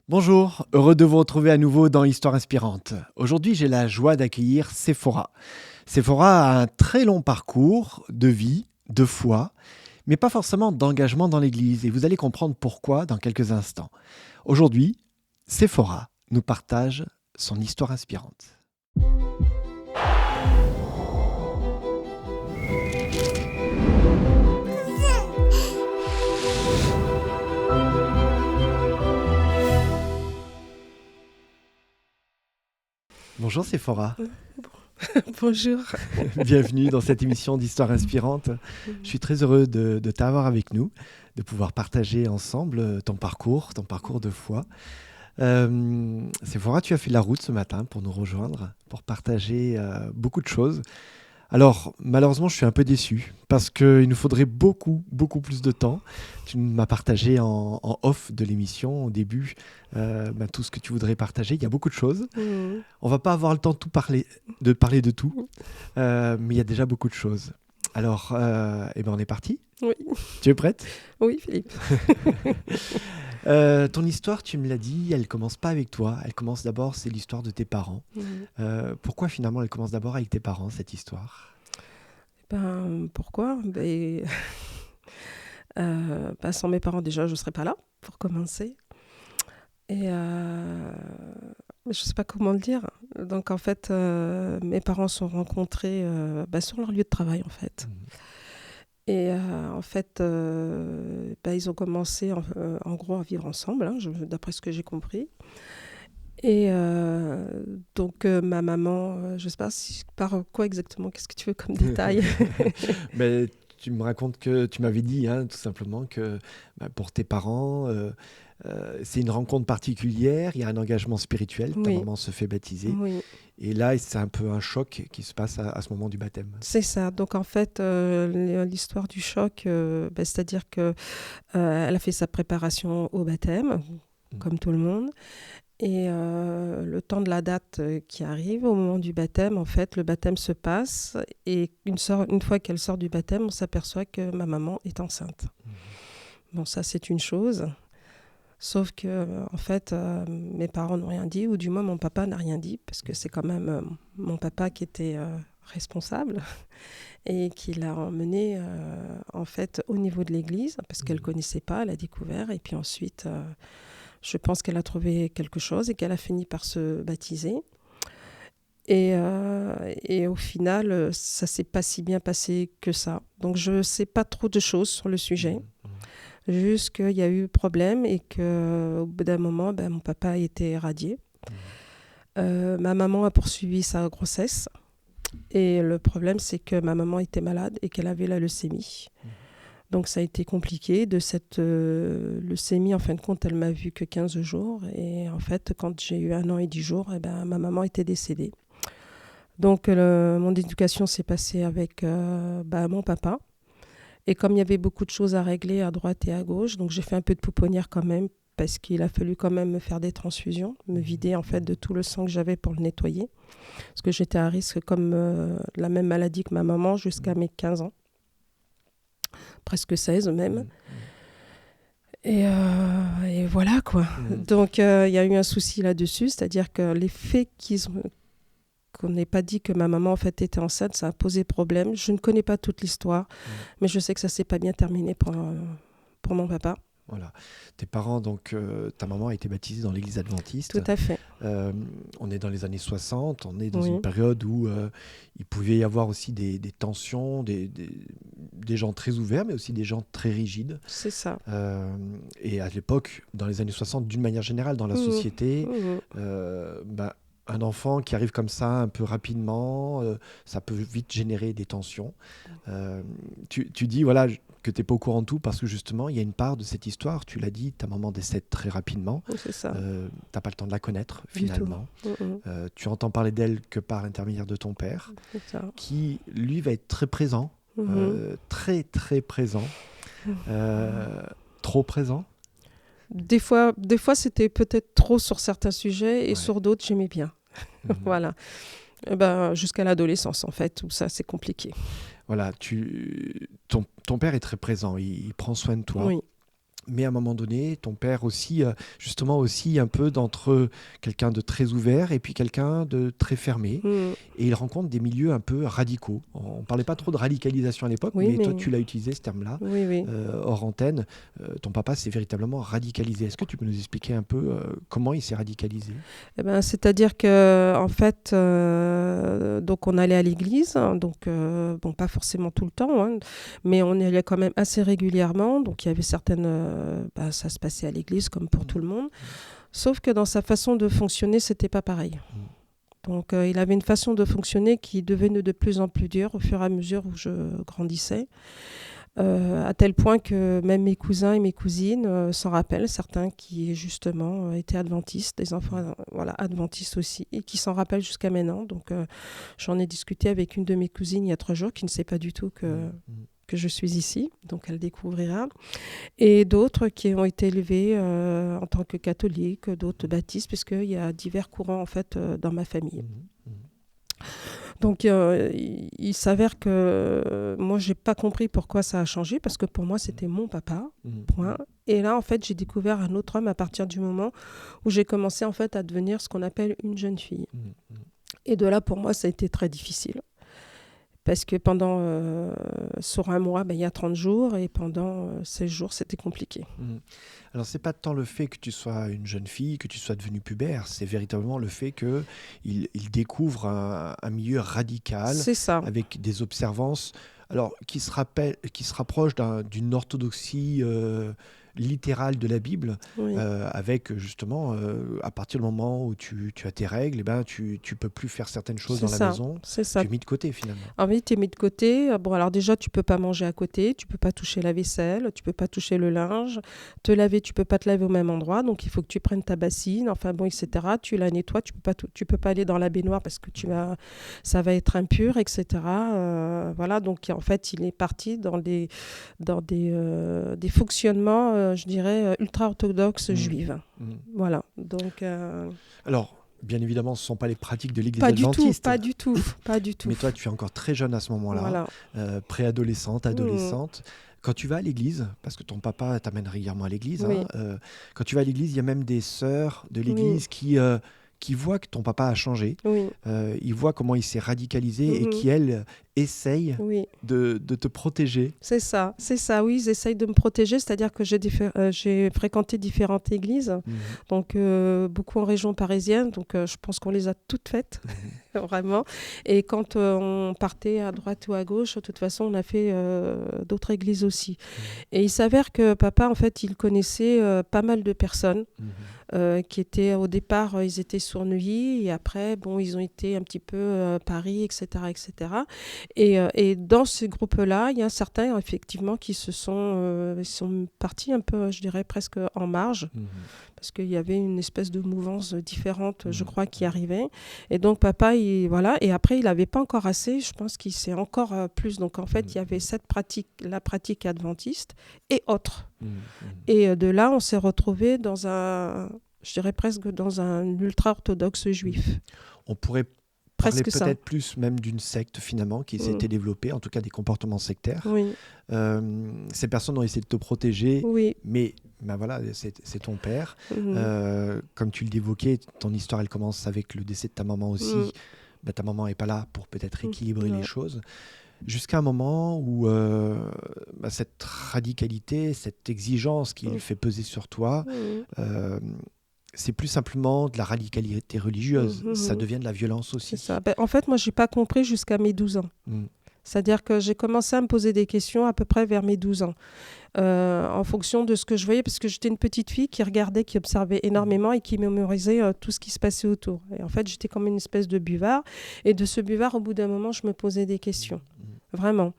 Bonjour, heureux de vous retrouver à nouveau dans Histoire inspirante. Aujourd'hui, j'ai la joie d'accueillir Séphora. Séphora a un très long parcours de vie, de foi, mais pas forcément d'engagement dans l'Église. Et vous allez comprendre pourquoi dans quelques instants. Aujourd'hui, Séphora nous partage son histoire inspirante. Bonjour Séphora, Bonjour. bienvenue dans cette émission d'Histoire inspirante. Je suis très heureux de t'avoir avec nous, de pouvoir partager ensemble ton parcours de foi. Séphora, tu as fait la route ce matin pour nous rejoindre, pour partager beaucoup de choses. Alors, malheureusement, je suis un peu déçu parce qu'il nous faudrait beaucoup plus de temps. Tu m'as partagé en off de l'émission, au début, tout ce que tu voudrais partager. Il y a beaucoup de choses. On va pas avoir le temps de parler de tout, mais il y a déjà beaucoup de choses. Alors, on est parti. Oui, Tu es prête? oui, Philippe. Ton histoire, tu me l'as dit, elle commence pas avec toi. Elle commence d'abord, c'est l'histoire de tes parents. Pourquoi finalement elle commence d'abord avec tes parents, cette histoire? Pourquoi? Sans mes parents, déjà, je ne serais pas là, pour commencer. Et je ne sais pas comment le dire. Donc, en fait, mes parents se sont rencontrés sur leur lieu de travail, en fait. Et en fait, ils ont commencé, en gros, à vivre ensemble, hein, d'après ce que j'ai compris. Et ma maman, je ne sais pas par quoi exactement, qu'est-ce que tu veux comme détail? Mais tu me racontes que tu m'avais dit tout simplement que pour tes parents, c'est une rencontre particulière, il y a un engagement spirituel, ta Oui, maman se fait baptiser. oui, Et là, c'est un peu un choc qui se passe à ce moment du baptême. c'est ça. Donc en fait, l'histoire du choc, c'est-à-dire que elle a fait sa préparation au baptême, comme tout le monde. Et le temps de la date qui arrive, au moment du baptême, en fait, le baptême se passe. Et une fois qu'elle sort du baptême, on s'aperçoit que ma maman est enceinte. Bon, ça, c'est une chose. Sauf que, en fait, mes parents n'ont rien dit, ou du moins mon papa n'a rien dit, parce que c'est quand même mon papa qui était responsable et qui l'a emmené en fait au niveau de l'église, parce qu'elle ne connaissait pas, elle a découvert. Et puis ensuite, je pense qu'elle a trouvé quelque chose et qu'elle a fini par se baptiser. Et au final, ça ne s'est pas si bien passé que ça. Donc je ne sais pas trop de choses sur le sujet. Juste qu'il y a eu problème et qu'au bout d'un moment, mon papa a été radié. Ma maman a poursuivi sa grossesse. Et le problème, c'est que ma maman était malade et qu'elle avait la leucémie. Donc ça a été compliqué. De cette leucémie, en fin de compte, elle m'a vue que 15 jours. Et en fait, quand j'ai eu 1 an et 10 jours, ma maman était décédée. Donc mon éducation s'est passée avec mon papa. Et comme il y avait beaucoup de choses à régler à droite et à gauche, donc j'ai fait un peu de pouponnière quand même, parce qu'il a fallu quand même me faire des transfusions, me vider en fait de tout le sang que j'avais pour le nettoyer. Parce que j'étais à risque comme la même maladie que ma maman jusqu'à mes 15 ans. Presque 16 même. Et voilà quoi. Donc il y a eu un souci là-dessus, c'est-à-dire que les faits qu'on n'ait pas dit que ma maman en fait était enceinte, ça a posé problème. Je ne connais pas toute l'histoire, mais je sais que ça s'est pas bien terminé pour mon papa. Voilà. Tes parents, donc ta maman a été baptisée dans l'église adventiste. Tout à fait. On est dans les années 60, on est dans Oui. une période où il pouvait y avoir aussi des tensions, des gens très ouverts, mais aussi des gens très rigides. C'est ça. Et à l'époque, dans les années 60, d'une manière générale, dans la société, un enfant qui arrive comme ça un peu rapidement, ça peut vite générer des tensions. Tu dis voilà, que tu n'es pas au courant de tout parce que justement, il y a une part de cette histoire, tu l'as dit, ta maman décède très rapidement. C'est ça. Tu n'as pas le temps de la connaître finalement. Tu entends parler d'elle que par l'intermédiaire de ton père, C'est ça. qui lui va être très présent, très très présent, trop présent. Des fois, c'était peut-être trop sur certains sujets et sur d'autres, j'aimais bien. Voilà. Jusqu'à l'adolescence, en fait, où ça, c'est compliqué. Voilà, ton père est très présent, il prend soin de toi. Oui. Mais à un moment donné, ton père aussi, justement aussi un peu d'entre quelqu'un de très ouvert et puis quelqu'un de très fermé. Mm. Et il rencontre des milieux un peu radicaux. On ne parlait pas trop de radicalisation à l'époque, Oui, mais toi, mais tu l'as utilisé ce terme-là, oui, oui. hors antenne. Ton papa s'est véritablement radicalisé. Est-ce que tu peux nous expliquer un peu comment il s'est radicalisé? Eh ben, c'est-à-dire que en fait, donc on allait à l'église, hein, donc bon, pas forcément tout le temps, hein, mais on y allait quand même assez régulièrement. Donc il y avait certaines, ça se passait à l'église comme pour tout le monde, sauf que dans sa façon de fonctionner, c'était pas pareil. Donc il avait une façon de fonctionner qui devenait de plus en plus dure au fur et à mesure où je grandissais. À tel point que même mes cousins et mes cousines s'en rappellent, certains qui justement étaient adventistes, des enfants voilà, adventistes aussi, et qui s'en rappellent jusqu'à maintenant. Donc j'en ai discuté avec une de mes cousines il y a 3 jours qui ne sait pas du tout que je suis ici, donc elle découvrira. Et d'autres qui ont été élevés en tant que catholiques, d'autres baptistes, puisqu'il y a divers courants en fait dans ma famille. Donc, il s'avère que moi, j'ai pas compris pourquoi ça a changé, parce que pour moi, c'était mon papa, point. Et là, en fait, j'ai découvert un autre homme à partir du moment où j'ai commencé, en fait, à devenir ce qu'on appelle une jeune fille. Et de là, pour moi, ça a été très difficile. Parce que sur un mois, il y a 30 jours, et pendant 16 jours, c'était compliqué. Alors, c'est pas tant le fait que tu sois une jeune fille, que tu sois devenue pubère, c'est véritablement le fait qu'il découvre un milieu radical, C'est ça. avec des observances alors, qui se rapprochent d'une orthodoxie littérale de la Bible, Oui. avec justement, à partir du moment où tu as tes règles, eh ben, tu peux plus faire certaines choses C'est dans la ça. maison, C'est ça. tu es mis de côté finalement. Ah oui, tu es mis de côté. Bon, alors déjà, tu peux pas manger à côté, tu peux pas toucher la vaisselle, tu peux pas toucher le linge. Te laver, tu peux pas te laver au même endroit, donc il faut que tu prennes ta bassine, enfin bon, etc. Tu la nettoies, tu peux pas aller dans la baignoire parce que ça va être impur, etc. Voilà, donc en fait, il est parti dans des fonctionnements, je dirais, ultra-orthodoxes juives. Voilà, donc... Alors, bien évidemment, ce ne sont pas les pratiques de l'Église Pas du tout, adventiste. pas du tout, pas du tout. Mais toi, tu es encore très jeune à ce moment-là, Voilà. préadolescente, adolescente. Quand tu vas à l'église, parce que ton papa t'amène régulièrement à l'église, Oui. quand tu vas à l'église, il y a même des sœurs de l'église qui voient que ton papa a changé. Oui. Ils voient comment il s'est radicalisé et qui, elles, essayent de te protéger. C'est ça, oui, ils essayent de me protéger, c'est-à-dire que j'ai fréquenté différentes églises, donc beaucoup en région parisienne, donc je pense qu'on les a toutes faites, vraiment. Et quand on partait à droite ou à gauche, de toute façon, on a fait d'autres églises aussi. Et il s'avère que papa, en fait, il connaissait pas mal de personnes qui étaient, au départ, ils étaient sur Neuilly, et après, bon, ils ont été un petit peu Paris, etc., etc. Et dans ce groupe-là, il y a certains, effectivement, qui sont partis un peu, je dirais, presque en marge, parce qu'il y avait une espèce de mouvance différente, je crois, qui arrivait. Et donc, papa, voilà. Et après, il n'avait pas encore assez. Je pense qu'il s'est encore plus. Donc, en fait, il y avait la pratique adventiste et autres. Et de là, on s'est retrouvés je dirais presque dans un ultra-orthodoxe juif. On pourrait parler peut-être plus même d'une secte finalement qui s'était développée, en tout cas des comportements sectaires. Oui. Ces personnes ont essayé de te protéger, mais ben voilà, c'est ton père. Comme tu l'évoquais, ton histoire elle commence avec le décès de ta maman aussi. Ben, ta maman n'est pas là pour peut-être équilibrer les choses. Jusqu'à un moment où cette radicalité, cette exigence qu'il fait peser sur toi, c'est plus simplement de la radicalité religieuse, ça devient de la violence aussi. C'est ça. En fait, moi, je n'ai pas compris jusqu'à mes 12 ans. C'est-à-dire que j'ai commencé à me poser des questions à peu près vers mes 12 ans, en fonction de ce que je voyais, parce que j'étais une petite fille qui regardait, qui observait énormément et qui mémorisait tout ce qui se passait autour. Et en fait, j'étais comme une espèce de buvard. Et de ce buvard, au bout d'un moment, je me posais des questions. Vraiment.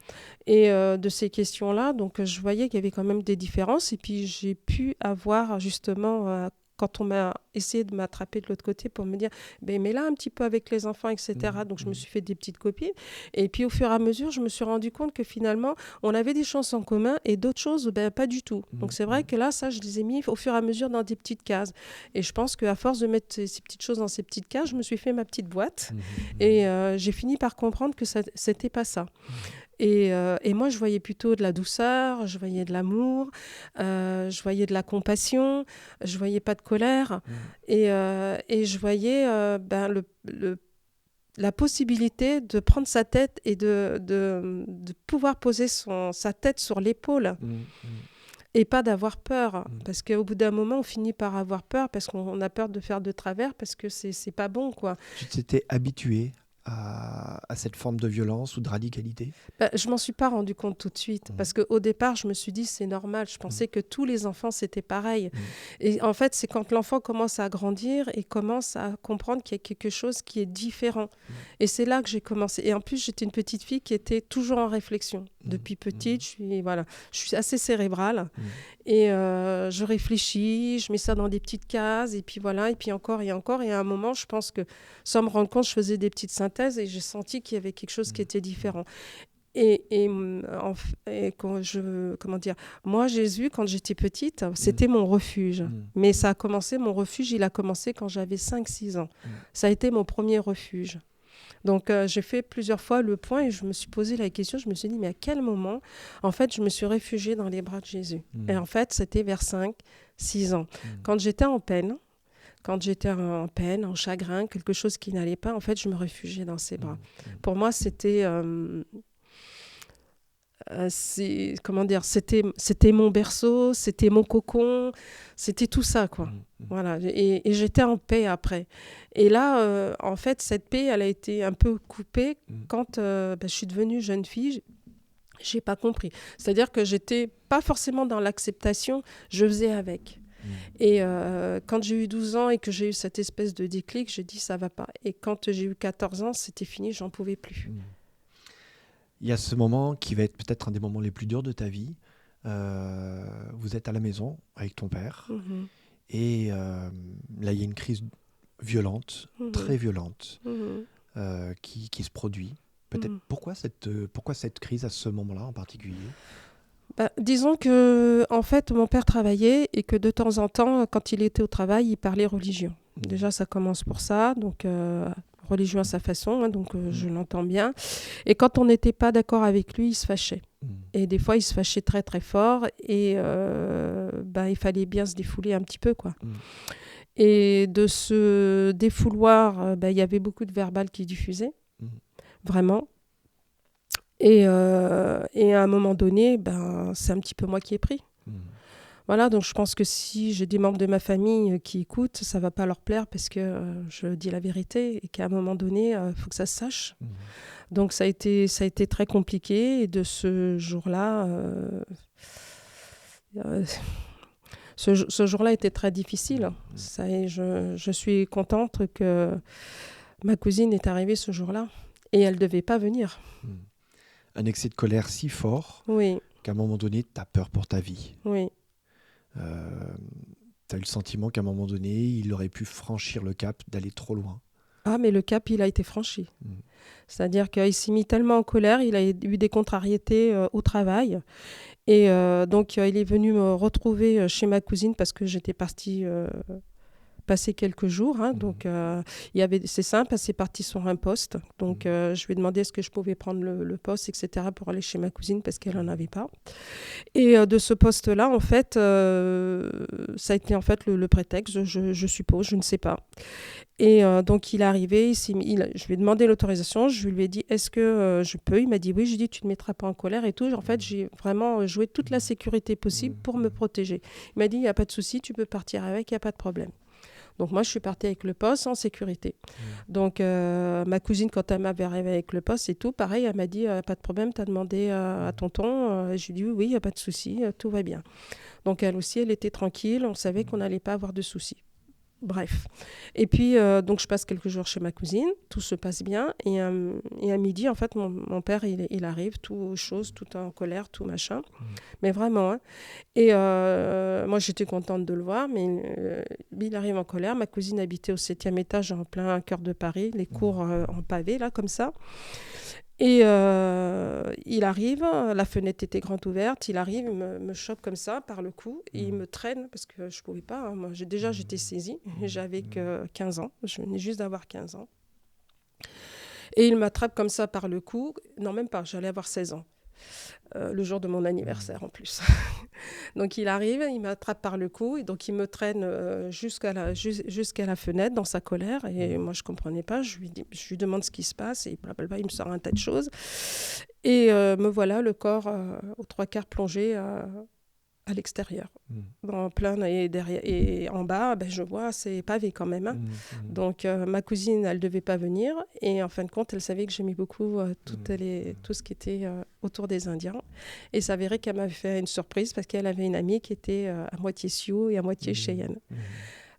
Et de ces questions-là, donc je voyais qu'il y avait quand même des différences. Et puis, j'ai pu avoir justement... quand on m'a essayé de m'attraper de l'autre côté pour me dire mais là un petit peu avec les enfants, etc. Donc je me suis fait des petites copines, et puis au fur et à mesure je me suis rendu compte que finalement on avait des choses en commun et d'autres choses pas du tout. Donc c'est vrai que là ça je les ai mis au fur et à mesure dans des petites cases, et je pense qu'à force de mettre ces petites choses dans ces petites cases, je me suis fait ma petite boîte et j'ai fini par comprendre que c'était pas ça. Et moi, je voyais plutôt de la douceur, je voyais de l'amour, je voyais de la compassion, je voyais pas de colère. Et je voyais la possibilité de prendre sa tête et de pouvoir poser sa tête sur l'épaule et pas d'avoir peur. Parce qu'au bout d'un moment, on finit par avoir peur parce qu'on a peur de faire de travers parce que c'est pas bon, quoi. Tu t'étais habitué à cette forme de violence ou de radicalité? Je m'en suis pas rendu compte tout de suite parce qu'au départ, je me suis dit c'est normal. Je pensais que tous les enfants c'était pareil. Et en fait, c'est quand l'enfant commence à grandir et commence à comprendre qu'il y a quelque chose qui est différent. Et c'est là que j'ai commencé. Et en plus, j'étais une petite fille qui était toujours en réflexion. Depuis petite, je suis assez cérébrale et je réfléchis, je mets ça dans des petites cases et puis voilà, et puis encore et encore. Et à un moment, je pense que sans me rendre compte, je faisais des petites synthèses et j'ai senti qu'il y avait quelque chose qui était différent. Et comment dire, moi, Jésus, quand j'étais petite, c'était mon refuge. Mais ça a commencé, mon refuge, il a commencé quand j'avais 5-6 ans. Ça a été mon premier refuge. Donc, j'ai fait plusieurs fois le point et je me suis posé la question, je me suis dit, mais à quel moment, en fait, je me suis réfugiée dans les bras de Jésus. Et en fait, c'était vers 5-6 ans. Quand j'étais en peine, en chagrin, quelque chose qui n'allait pas, en fait, je me réfugiais dans ses bras. Pour moi, c'était... comment dire, c'était mon berceau, c'était mon cocon, c'était tout ça, quoi. Voilà. Et j'étais en paix après. Et là, en fait, cette paix, elle a été un peu coupée quand je suis devenue jeune fille. J'ai pas compris. C'est-à-dire que j'étais pas forcément dans l'acceptation, je faisais avec. Et quand j'ai eu 12 ans et que j'ai eu cette espèce de déclic, j'ai dit ça va pas. Et quand j'ai eu 14 ans, c'était fini, j'en pouvais plus. Il y a ce moment qui va être peut-être un des moments les plus durs de ta vie. Vous êtes à la maison avec ton père. Et là, il y a une crise violente, très violente, qui se produit. Peut-être pourquoi cette crise à ce moment-là en particulier? Disons que en fait, mon père travaillait et que de temps en temps, quand il était au travail, il parlait religion. Déjà, ça commence pour ça. Donc, religion à sa façon, hein, donc je l'entends bien. Et quand on n'était pas d'accord avec lui, il se fâchait. Et des fois, il se fâchait très très fort et il fallait bien se défouler un petit peu, quoi. Et de ce défouloir, il y avait beaucoup de verbal qui diffusait, vraiment. Et à un moment donné, c'est un petit peu moi qui ai pris. Voilà, donc je pense que si j'ai des membres de ma famille qui écoutent, ça ne va pas leur plaire parce que je dis la vérité et qu'à un moment donné, il faut que ça se sache. Donc ça a été très compliqué et de ce jour-là, ce jour-là était très difficile. Je suis contente que ma cousine est arrivée ce jour-là et elle ne devait pas venir. Un excès de colère si fort qu'à un moment donné, tu as peur pour ta vie. Oui. Tu as eu le sentiment qu'à un moment donné, il aurait pu franchir le cap d'aller trop loin. Ah, mais le cap, il a été franchi. C'est-à-dire qu'il s'est mis tellement en colère, il a eu des contrariétés au travail. Et donc, il est venu me retrouver chez ma cousine parce que j'étais partie passer quelques jours. Donc, c'est simple, c'est parti sur un poste. Donc, je lui ai demandé est-ce que je pouvais prendre le poste, etc., pour aller chez ma cousine parce qu'elle n'en avait pas. Et de ce poste-là, en fait, ça a été en fait le prétexte, je suppose, je ne sais pas. Et donc, il est arrivé, je lui ai demandé l'autorisation, je lui ai dit est-ce que je peux? Il m'a dit oui, j'ai dit tu ne te mettras pas en colère et tout. En fait, j'ai vraiment joué toute la sécurité possible pour me protéger. Il m'a dit il n'y a pas de souci, tu peux partir avec, il n'y a pas de problème. Donc moi, je suis partie avec le poste en sécurité. Donc ma cousine, quand elle m'avait arrivé avec le poste et tout, pareil, elle m'a dit pas de problème, tu as demandé à tonton. Je lui ai dit oui, il n'y a pas de souci, tout va bien. Donc elle aussi, elle était tranquille, on savait qu'on n'allait pas avoir de soucis. Bref. Et puis, donc, je passe quelques jours chez ma cousine. Tout se passe bien. Et à midi, en fait, mon père, il arrive, tout chose, tout en colère, tout machin. Mais vraiment. Hein. Et moi, j'étais contente de le voir. Mais il arrive en colère. Ma cousine habitait au 7e étage, en plein cœur de Paris. Les cours en pavé, là, comme ça. Et il arrive, la fenêtre était grande ouverte, il arrive, il me chope comme ça par le cou et il me traîne parce que je ne pouvais pas. Moi, j'étais saisie, j'avais que 15 ans, je venais juste d'avoir 15 ans. Et il m'attrape comme ça par le cou. Non, même pas, j'allais avoir 16 ans. Le jour de mon anniversaire en plus. Donc il arrive, il m'attrape par le cou, et donc il me traîne jusqu'à la fenêtre dans sa colère. Et moi je ne comprenais pas, je lui demande ce qui se passe, et blablabla, il me sort un tas de choses. Et me voilà, le corps aux trois quarts plongé à l'extérieur. En plein, et derrière, et en bas, je vois, c'est pavé quand même. Hein. Donc ma cousine, elle ne devait pas venir, et en fin de compte, elle savait que j'aimais beaucoup tout ce qui était autour des Indiens. Et ça s'avérait qu'elle m'avait fait une surprise parce qu'elle avait une amie qui était à moitié Sioux et à moitié Cheyenne.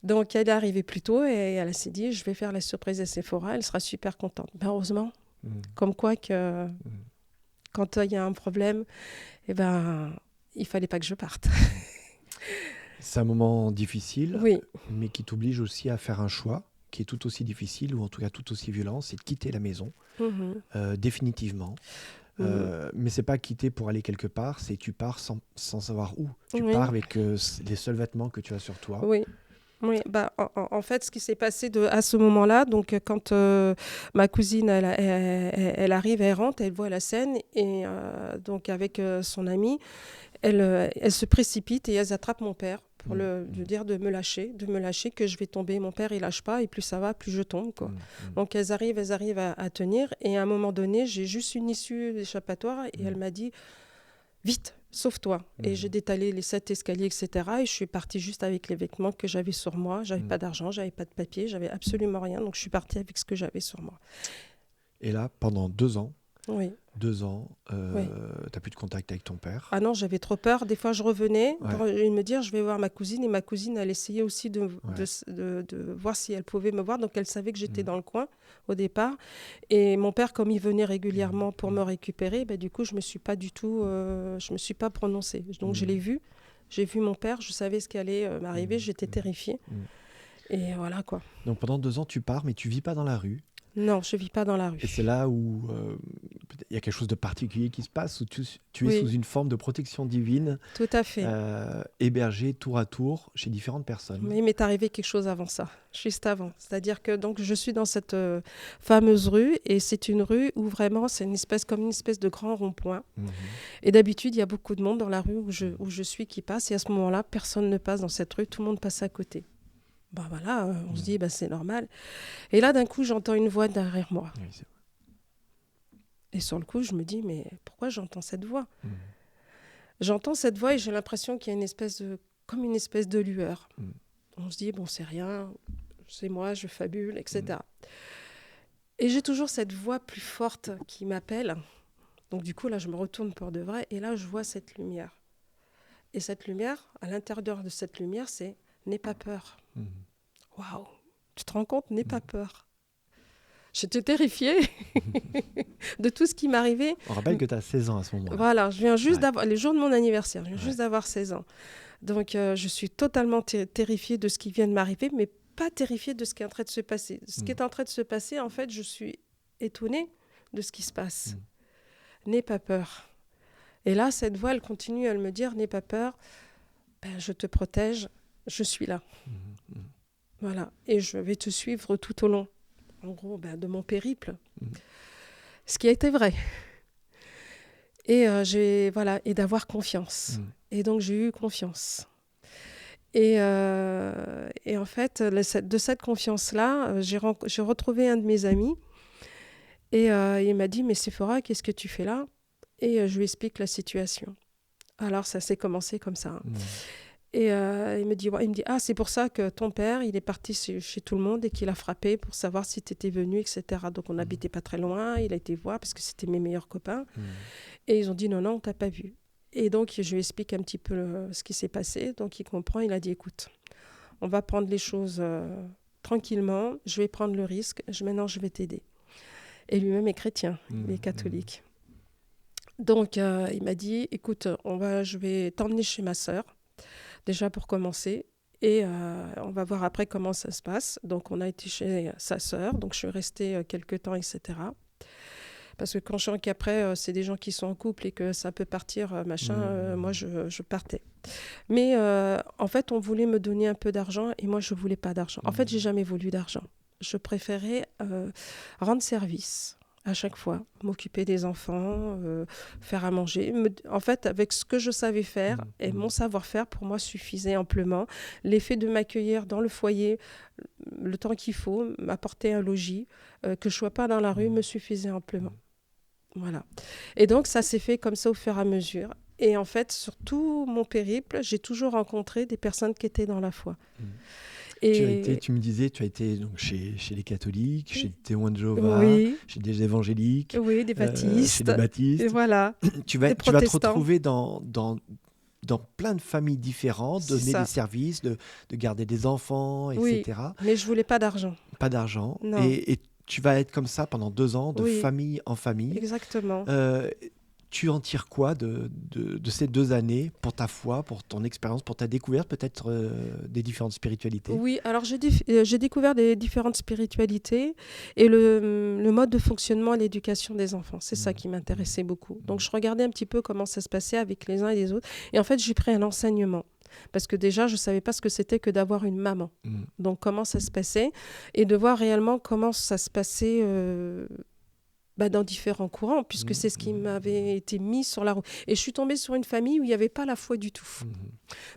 Donc elle est arrivée plus tôt et elle s'est dit, je vais faire la surprise à Sephora, elle sera super contente. Heureusement, comme quoi que quand il y a un problème, il fallait pas que je parte. C'est un moment difficile, oui. mais qui t'oblige aussi à faire un choix qui est tout aussi difficile, ou en tout cas tout aussi violent, c'est de quitter la maison, définitivement. Mais c'est pas quitter pour aller quelque part, c'est tu pars sans savoir où. Tu pars avec les seuls vêtements que tu as sur toi. Oui. Oui, en fait, ce qui s'est passé à ce moment-là, donc quand ma cousine, elle arrive, elle rentre, elle voit la scène, et donc avec son amie, elle se précipite et elle attrape mon père pour lui dire de me lâcher, que je vais tomber. Mon père, il lâche pas, et plus ça va, plus je tombe, quoi. Donc elles arrivent à tenir, et à un moment donné, j'ai juste une issue d'échappatoire, et elle m'a dit « Vite !» Sauve-toi. Et j'ai détalé les 7 escaliers, etc. Et je suis partie juste avec les vêtements que j'avais sur moi. J'avais pas d'argent, j'avais pas de papier, j'avais absolument rien. Donc je suis partie avec ce que j'avais sur moi. Et là, pendant 2 ans, oui. 2 ans, t'as plus de contact avec ton père. Ah non, j'avais trop peur. Des fois, je revenais pour me dire, je vais voir ma cousine. Et ma cousine, elle essayait aussi de voir si elle pouvait me voir. Donc, elle savait que j'étais dans le coin au départ. Et mon père, comme il venait régulièrement pour me récupérer, du coup, je me suis pas prononcée. Donc, je l'ai vu. J'ai vu mon père. Je savais ce qui allait m'arriver. J'étais terrifiée. Et voilà, quoi. Donc, pendant 2 ans, tu pars, mais tu vis pas dans la rue. Non, je ne vis pas dans la rue. Et c'est là où il y a quelque chose de particulier qui se passe, où tu es sous une forme de protection divine. Tout à fait. Hébergé tour à tour chez différentes personnes. Mais il m'est arrivé quelque chose avant ça, juste avant. C'est-à-dire que donc, je suis dans cette fameuse rue, et c'est une rue où vraiment c'est comme une espèce de grand rond-point. Et d'habitude, il y a beaucoup de monde dans la rue où je suis qui passe, et à ce moment-là, personne ne passe dans cette rue, tout le monde passe à côté. Voilà, on se dit, c'est normal. Et là, d'un coup, j'entends une voix derrière moi. Oui, c'est vrai. Et sur le coup, je me dis, mais pourquoi j'entends cette voix ? J'entends cette voix et j'ai l'impression qu'il y a comme une espèce de lueur. On se dit, c'est rien, c'est moi, je fabule, etc. Et j'ai toujours cette voix plus forte qui m'appelle. Donc du coup, là, je me retourne pour de vrai, et là, je vois cette lumière. Et cette lumière, à l'intérieur de cette lumière, c'est « n'aie pas peur ». Waouh, tu te rends compte, n'aie pas peur. J'étais terrifiée de tout ce qui m'arrivait. On rappelle que tu as 16 ans à ce moment-là. Voilà, je viens juste d'avoir, le jour de mon anniversaire, je viens juste d'avoir 16 ans. Donc, je suis totalement terrifiée de ce qui vient de m'arriver, mais pas terrifiée de ce qui est en train de se passer. Ce qui est en train de se passer, en fait, je suis étonnée de ce qui se passe. N'aie pas peur. Et là, cette voix, elle continue à me dire, n'aie pas peur, je te protège, je suis là. Voilà, et je vais te suivre tout au long, en gros, de mon périple. Ce qui a été vrai. Et et d'avoir confiance. Et donc, j'ai eu confiance. Et en fait, de cette confiance-là, j'ai retrouvé un de mes amis. Et il m'a dit, mais Sephora, qu'est-ce que tu fais là ? Et je lui explique la situation. Alors, ça s'est commencé comme ça. Et il me dit, ah, c'est pour ça que ton père, il est parti chez tout le monde et qu'il a frappé pour savoir si tu étais venu, etc. Donc, on n'habitait pas très loin. Il a été voir parce que c'était mes meilleurs copains. Et ils ont dit, non, on t'a pas vu. Et donc, je lui explique un petit peu ce qui s'est passé. Donc, il comprend. Il a dit, écoute, on va prendre les choses tranquillement. Je vais prendre le risque. Maintenant, je vais t'aider. Et lui-même est chrétien. Il est catholique. Donc, il m'a dit, écoute, je vais t'emmener chez ma sœur. Déjà pour commencer, et on va voir après comment ça se passe. Donc on a été chez sa sœur, donc je suis restée quelques temps, etc. Parce que quand je sens qu'après c'est des gens qui sont en couple et que ça peut partir, moi je partais. Mais en fait on voulait me donner un peu d'argent et moi je voulais pas d'argent. En fait j'ai jamais voulu d'argent. Je préférais rendre service. à chaque fois. M'occuper des enfants, faire à manger. En fait, avec ce que je savais faire et mon savoir-faire, pour moi, suffisait amplement. L'effet de m'accueillir dans le foyer, le temps qu'il faut, m'apporter un logis, que je ne sois pas dans la rue, me suffisait amplement. Voilà. Et donc, ça s'est fait comme ça au fur et à mesure. Et en fait, sur tout mon périple, j'ai toujours rencontré des personnes qui étaient dans la foi. Et tu me disais, tu as été donc, chez les catholiques, chez les témoins de Jéhovah, chez des évangéliques, des baptistes, chez des baptistes. Et voilà. Tu vas te retrouver dans plein de familles différentes, donner des services, de garder des enfants, etc. Mais je ne voulais pas d'argent. Pas d'argent. Non. Et tu vas être comme ça pendant 2 ans, de famille en famille. Exactement. Tu en tires quoi de ces 2 années pour ta foi, pour ton expérience, pour ta découverte peut-être des différentes spiritualités? Oui, alors j'ai découvert des différentes spiritualités et le mode de fonctionnement et l'éducation des enfants. C'est ça qui m'intéressait beaucoup. Donc je regardais un petit peu comment ça se passait avec les uns et les autres. Et en fait, j'ai pris un enseignement. Parce que déjà, je ne savais pas ce que c'était que d'avoir une maman. Donc comment ça se passait et de voir réellement comment ça se passait dans différents courants, puisque c'est ce qui m'avait été mis sur la route. Et je suis tombée sur une famille où il n'y avait pas la foi du tout,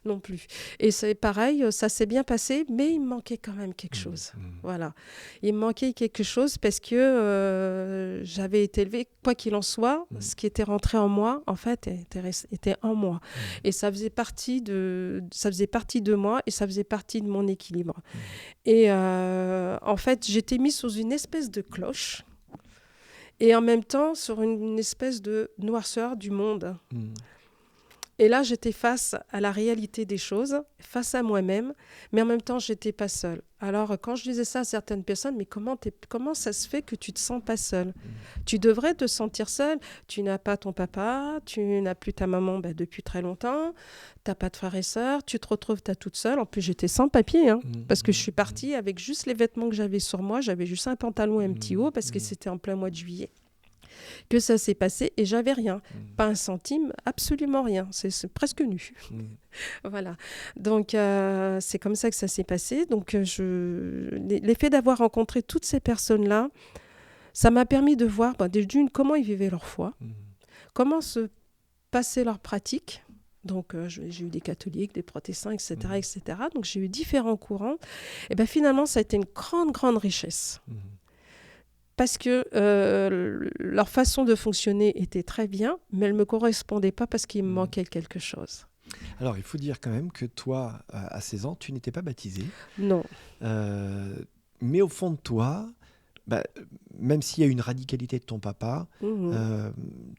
non plus. Et c'est pareil, ça s'est bien passé, mais il me manquait quand même quelque chose. Voilà. Il me manquait quelque chose parce que j'avais été élevée, quoi qu'il en soit, ce qui était rentré en moi, en fait, était en moi. Et ça faisait partie de moi et ça faisait partie de mon équilibre. Et en fait, j'étais mise sous une espèce de cloche et en même temps sur une espèce de noirceur du monde. Et là, j'étais face à la réalité des choses, face à moi-même, mais en même temps, j'étais pas seule. Alors, quand je disais ça à certaines personnes, mais comment ça se fait que tu te sens pas seule? Tu devrais te sentir seule. Tu n'as pas ton papa, tu n'as plus ta maman depuis très longtemps, tu n'as pas de frères et sœurs, tu te retrouves toute seule. En plus, j'étais sans papier, parce que je suis partie avec juste les vêtements que j'avais sur moi. J'avais juste un pantalon et un petit haut, parce que c'était en plein mois de juillet que ça s'est passé et j'avais rien, pas un centime, absolument rien, c'est presque nu. Voilà, donc c'est comme ça que ça s'est passé. Donc l'effet d'avoir rencontré toutes ces personnes-là, ça m'a permis de voir d'une comment ils vivaient leur foi, comment se passaient leurs pratiques. Donc j'ai eu des catholiques, des protestants, etc., etc. Donc j'ai eu différents courants. Et finalement, ça a été une grande, grande richesse. Parce que leur façon de fonctionner était très bien, mais elle ne me correspondait pas parce qu'il me manquait quelque chose. Alors, il faut dire quand même que toi, à 16 ans, tu n'étais pas baptisée. Non. Mais au fond de toi, même s'il y a une radicalité de ton papa, tu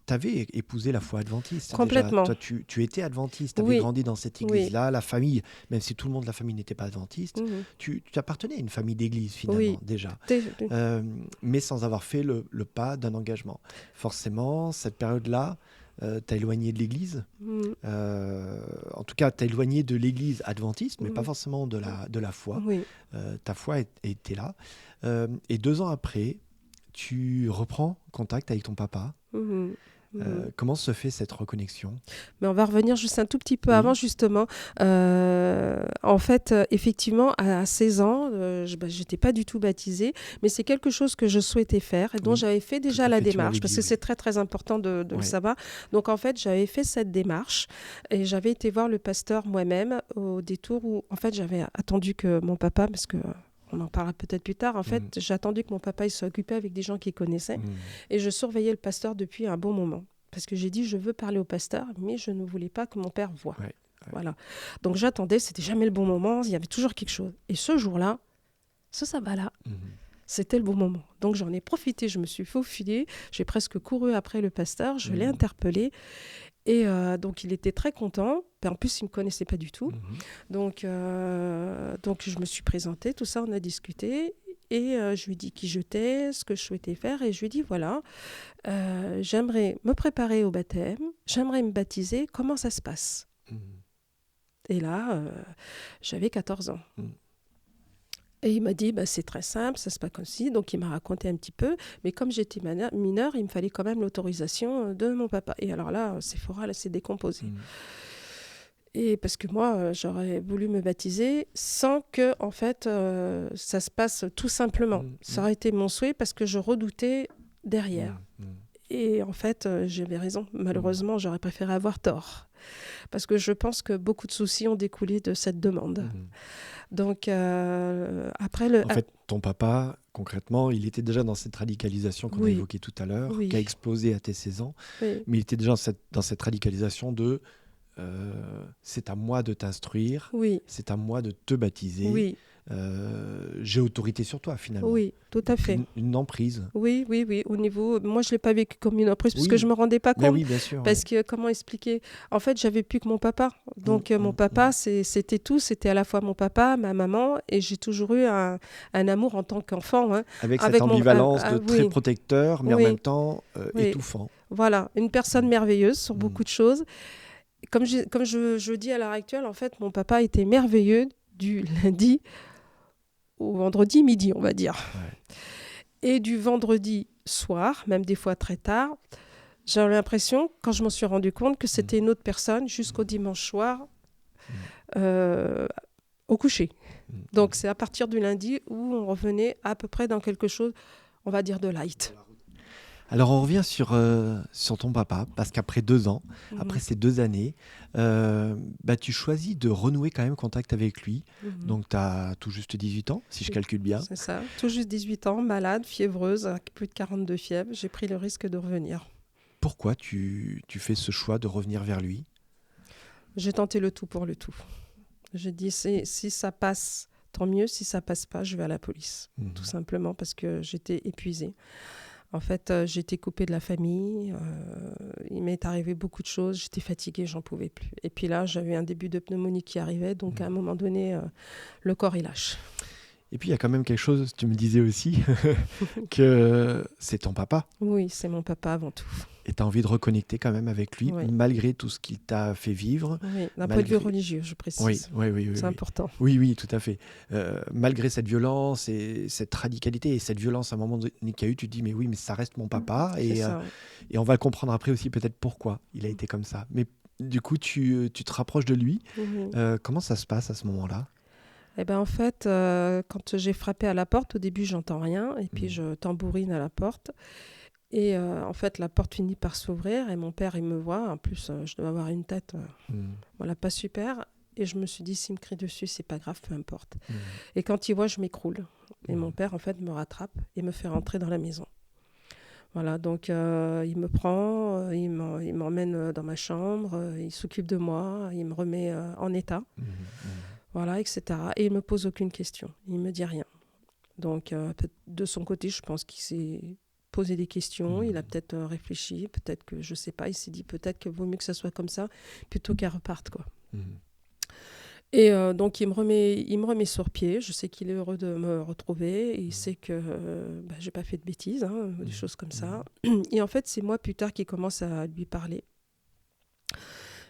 avais épousé la foi adventiste. Complètement. Déjà. Toi, tu étais adventiste, tu avais grandi dans cette église-là. La famille, même si tout le monde de la famille n'était pas adventiste, tu appartenais à une famille d'église finalement, déjà. Mais sans avoir fait le pas d'un engagement. Forcément, cette période-là, t'as éloigné de l'église. En tout cas, t'as éloigné de l'église adventiste, mais pas forcément de la foi. Ta foi était là. Et 2 ans après, tu reprends contact avec ton papa. Comment se fait cette reconnexion? Mais on va revenir juste un tout petit peu avant, justement. En fait, effectivement, à 16 ans, je n'étais pas du tout baptisée, mais c'est quelque chose que je souhaitais faire et dont j'avais fait déjà la démarche, parce que c'est très, très important de le savoir. Donc, en fait, j'avais fait cette démarche et j'avais été voir le pasteur moi-même au détour où, en fait, j'avais attendu que mon papa, parce que... on en parlera peut-être plus tard. En fait, j'ai attendu que mon papa il soit occupé avec des gens qu'il connaissait. Et je surveillais le pasteur depuis un bon moment. Parce que j'ai dit, je veux parler au pasteur, mais je ne voulais pas que mon père voie. Voilà. Donc j'attendais, c'était jamais le bon moment, il y avait toujours quelque chose. Et ce jour-là, ce sabbat-là, c'était le bon moment. Donc j'en ai profité, je me suis faufilée, j'ai presque couru après le pasteur, je l'ai interpellé. Et donc, il était très content. En plus, il ne me connaissait pas du tout. Donc, je me suis présentée, tout ça, on a discuté. Et je lui ai dit qui j'étais, ce que je souhaitais faire. Et je lui ai dit, voilà, j'aimerais me préparer au baptême, j'aimerais me baptiser. Comment ça se passe? Et là, j'avais 14 ans. Et il m'a dit, c'est très simple, ça se passe comme ci. Donc, il m'a raconté un petit peu. Mais comme j'étais mineure, il me fallait quand même l'autorisation de mon papa. Et alors là, Sephora, là, s'est décomposé. Et parce que moi, j'aurais voulu me baptiser sans que, en fait, ça se passe tout simplement. Ça aurait été mon souhait parce que je redoutais derrière. Mmh. Et en fait, j'avais raison. Malheureusement, j'aurais préféré avoir tort. Parce que je pense que beaucoup de soucis ont découlé de cette demande. Mmh. Donc, après le... En fait, ton papa, concrètement, il était déjà dans cette radicalisation qu'on a oui, évoquée tout à l'heure, qui a oui, explosé à tes 16 ans, oui, mais il était déjà dans cette radicalisation de c'est à moi de t'instruire, oui, c'est à moi de te baptiser, oui, j'ai autorité sur toi finalement. oui, tout à Donc fait. une emprise. Oui, oui, oui. Au niveau, moi, je l'ai pas vécu comme une emprise parce que je Oui, me rendais pas mais compte. oui, bien sûr. Parce Ouais. que comment expliquer? En fait, j'avais plus que mon papa. Donc, mon papa, c'était tout. C'était à la fois mon papa, ma maman, et j'ai toujours eu un amour en tant qu'enfant, hein, Avec cette avec mon. ambivalence de très Oui, protecteur, mais en même oui, temps oui. étouffant. Voilà, une personne Mm, merveilleuse sur mm, beaucoup de choses. Comme je dis à l'heure actuelle, en fait, mon papa était merveilleux du lundi au vendredi midi, on va dire. ouais. Et du vendredi soir, même des fois très tard, j'ai l'impression, quand je m'en suis rendu compte, que c'était une autre personne jusqu'au dimanche soir Mm, euh, au coucher. mm, Donc c'est à partir du lundi où on revenait à peu près dans quelque chose, on va dire, de light. Alors on revient sur ton papa, parce qu'après 2 ans, après Mhm. ces 2 années, tu choisis de renouer quand même contact avec lui. Mhm. Donc tu as tout juste 18 ans, si je calcule bien. C'est ça. Tout juste 18 ans, malade, fiévreuse, avec plus de 42 fièvres. J'ai pris le risque de revenir. Pourquoi tu fais ce choix de revenir vers lui? J'ai tenté le tout pour le tout. J'ai dit, si ça passe, tant mieux. Si ça passe pas, je vais à la police. Mhm. Tout simplement parce que j'étais épuisée. En fait, j'ai été coupée de la famille. Il m'est arrivé beaucoup de choses. J'étais fatiguée, j'en pouvais plus. Et puis là, j'avais un début de pneumonie qui arrivait. Donc, à un moment donné, le corps, il lâche. Et puis il y a quand même quelque chose, tu me disais aussi, que c'est ton papa. Oui, c'est mon papa avant tout. Et tu as envie de reconnecter quand même avec lui, Oui, malgré tout ce qu'il t'a fait vivre. oui. D'un point de vue Malgré... religieux, je Oui, précise. oui, oui, oui, C'est oui. important. Oui, oui, tout à fait. Malgré cette violence et cette radicalité et cette violence à un moment donné qu'il y a eu, tu te dis, mais oui, mais ça reste mon papa. C'est ça. Et on va le comprendre après aussi peut-être pourquoi il a été comme ça. Mais du coup, tu te rapproches de lui. Mhm. Comment ça se passe à ce moment-là? Eh ben, en fait, quand j'ai frappé à la porte, au début, j'entends rien. Et puis, Mhm. je tambourine à la porte. Et en fait, la porte finit par s'ouvrir. Et mon père, il me voit. En plus, je dois avoir une tête, Mhm. voilà, pas super. Et je me suis dit, s'il me crie dessus, c'est pas grave, peu importe. Mhm. Et quand il voit, je m'écroule. Et Mhm. mon père, en fait, me rattrape et me fait rentrer dans la maison. Voilà, donc il me prend, il m'emmène dans ma chambre, il s'occupe de moi, il me remet en état, Mhm. voilà, etc. Et il me pose aucune question, il me dit rien. Donc de son côté, je pense qu'il s'est posé des questions, il a peut-être réfléchi, peut-être que, je sais pas, il s'est dit peut-être que vaut mieux que ça soit comme ça, plutôt qu'elle reparte, quoi. Mhm. Et donc, il me remet sur pied. Je sais qu'il est heureux de me retrouver. Et il sait que j'ai pas fait de bêtises, hein, des choses comme ça. Et en fait, c'est moi, plus tard, qui commence à lui parler.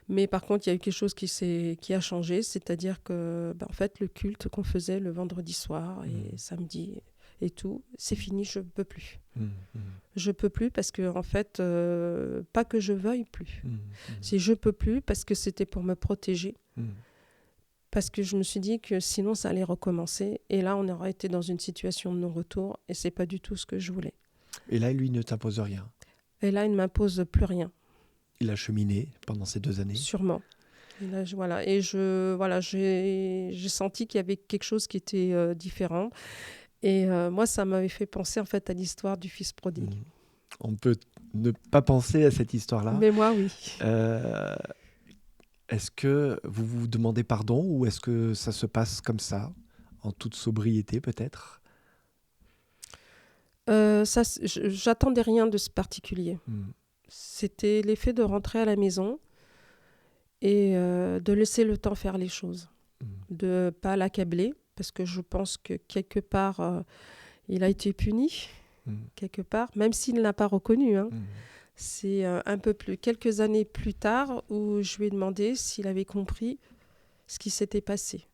Mais par contre, il y a eu quelque chose qui a changé. C'est-à-dire que, en fait, le culte qu'on faisait le vendredi soir et samedi et tout, c'est fini, je ne peux plus. Mhm. Je peux plus parce que, en fait, pas que je veuille plus. Mhm. C'est je peux plus parce que c'était pour me protéger. Mhm. Parce que je me suis dit que sinon ça allait recommencer et là on aurait été dans une situation de non-retour et c'est pas du tout ce que je voulais. Et là, lui ne t'impose rien. Et là il ne m'impose plus rien, Il a cheminé pendant ces 2 années. sûrement. Et là j'ai senti qu'il y avait quelque chose qui était différent et moi ça m'avait fait penser en fait à l'histoire du fils prodigue. Mhm. On peut ne pas penser à cette histoire-là. Mais moi oui. Euh, Est-ce que vous vous demandez pardon ou est-ce que ça se passe comme ça, en toute sobriété peut-être? J'attendais rien de ce particulier. Mhm. C'était l'effet de rentrer à la maison et de laisser le temps faire les choses. Mhm. De ne pas l'accabler, parce que je pense que quelque part, il a été puni, Mhm. quelque part, même s'il ne l'a pas reconnu. Hein. Mhm. C'est quelques années plus tard, où je lui ai demandé s'il avait compris ce qui s'était passé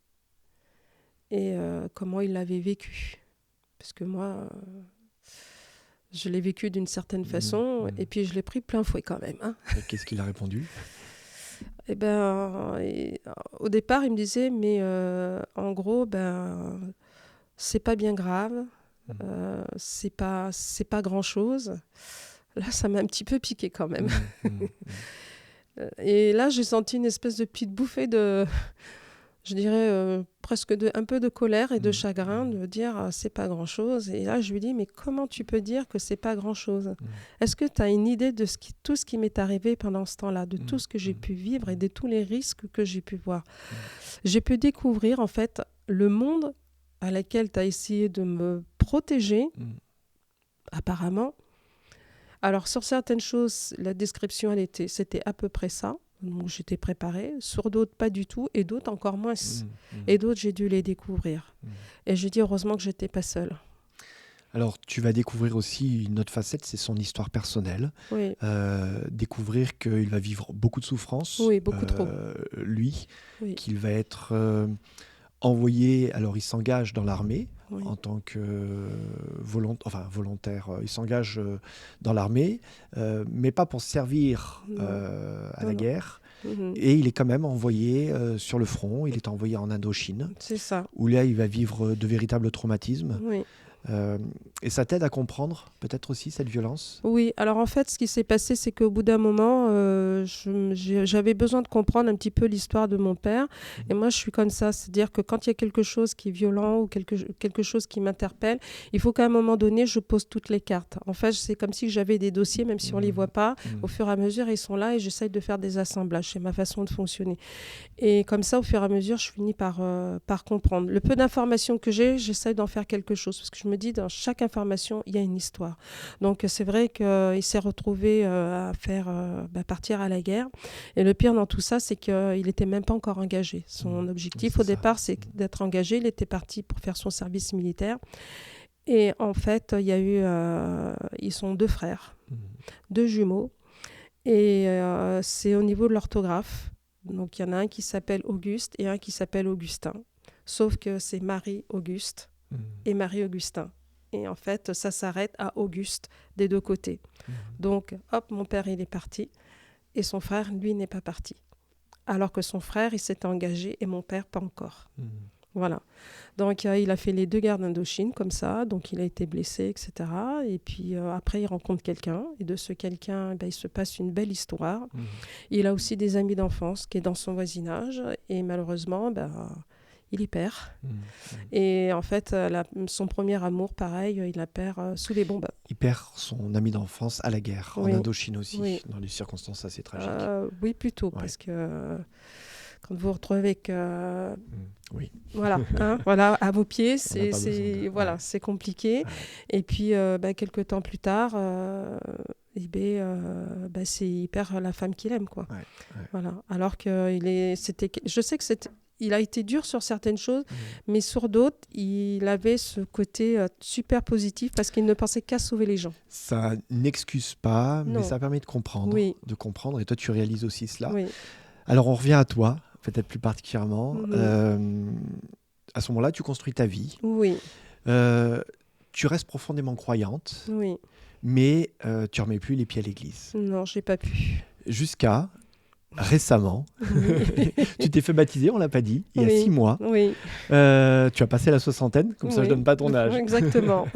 et comment il l'avait vécu. Parce que moi, je l'ai vécu d'une certaine façon, et puis je l'ai pris plein fouet quand même. Hein. Et qu'est-ce qu'il a répondu? Au départ, il me disait, mais en gros, c'est pas bien grave. C'est pas grand-chose. Là, ça m'a un petit peu piqué quand même. Et là, j'ai senti une espèce de petite bouffée de, je dirais, un peu de colère et de chagrin, de dire c'est pas grand-chose. Et là, je lui dis, mais comment tu peux dire que c'est pas grand-chose? Est-ce que tu as une idée de tout ce qui m'est arrivé pendant ce temps-là, de tout ce que j'ai pu vivre et de tous les risques que j'ai pu voir? J'ai pu découvrir, en fait, le monde à lequel tu as essayé de me protéger, apparemment. Alors, sur certaines choses, la description, c'était à peu près ça. Donc, j'étais préparée. Sur d'autres, pas du tout. Et d'autres, encore moins. Et d'autres, j'ai dû les découvrir. Et j'ai dit, heureusement que je n'étais pas seule. Alors, tu vas découvrir aussi une autre facette, c'est son histoire personnelle. Oui. Découvrir qu'il va vivre beaucoup de souffrances. Oui, beaucoup trop. Lui, Oui. qu'il va être envoyé, alors il s'engage dans l'armée en tant que volontaire. Il s'engage dans l'armée, mais pas pour servir à la guerre. Et il est quand même envoyé sur le front, il est envoyé en Indochine. C'est ça. Où là, il va vivre de véritables traumatismes. Oui. Et ça t'aide à comprendre peut-être aussi cette violence? Oui, alors en fait, ce qui s'est passé, c'est qu'au bout d'un moment, j'avais besoin de comprendre un petit peu l'histoire de mon père. Et moi, je suis comme ça, c'est-à-dire que quand il y a quelque chose qui est violent ou quelque chose qui m'interpelle, il faut qu'à un moment donné, je pose toutes les cartes. En fait, c'est comme si j'avais des dossiers, même si on ne les voit pas. Au fur et à mesure, ils sont là et j'essaye de faire des assemblages. C'est ma façon de fonctionner. Et comme ça, au fur et à mesure, je finis par comprendre. Le peu d'informations que j'ai, j'essaye d'en faire quelque chose. Parce que je me dis, dans chaque information, il y a une histoire. Donc, c'est vrai qu'il s'est retrouvé à partir à la guerre. Et le pire dans tout ça, c'est qu'il n'était même pas encore engagé. Son objectif, au départ, c'est d'être engagé. Il était parti pour faire son service militaire. Et en fait, il y a eu... ils sont 2 frères, 2 jumeaux. Et c'est au niveau de l'orthographe. Donc, il y en a un qui s'appelle Auguste et un qui s'appelle Augustin. Sauf que c'est Marie-Auguste et Marie-Augustin. Et en fait, ça s'arrête à Auguste des 2 côtés. Donc, hop, mon père, il est parti. Et son frère, lui, n'est pas parti. Alors que son frère, il s'était engagé et mon père, pas encore. Voilà. Donc, il a fait les 2 guerres d'Indochine, comme ça. Donc, il a été blessé, etc. Et puis, après, il rencontre quelqu'un. Et de ce quelqu'un, il se passe une belle histoire. Il a aussi des amis d'enfance qui est dans son voisinage. Et malheureusement, il y perd. Et en fait, son premier amour, pareil, il la perd sous les bombes. Il perd son ami d'enfance à la guerre, en Indochine aussi, dans des circonstances assez tragiques. Oui, plutôt, parce que quand vous vous retrouvez avec... Voilà, voilà, à vos pieds, c'est compliqué. Et puis, quelques temps plus tard, il perd la femme qu'il aime, quoi. Voilà. Alors que je sais que il a été dur sur certaines choses, mais sur d'autres, il avait ce côté super positif parce qu'il ne pensait qu'à sauver les gens. Ça n'excuse pas, mais ça permet de comprendre. Et toi, tu réalises aussi cela. Alors, on revient à toi, peut-être plus particulièrement. À ce moment-là, tu construis ta vie. Oui. Tu restes profondément croyante. Oui. Mais tu ne remets plus les pieds à l'église. Non, je n'ai pas pu. Jusqu'à... récemment, tu t'es fait baptiser, on l'a pas dit, il y a 6 mois. Oui. Tu as passé la 60aine, comme ça je donne pas ton âge. Exactement.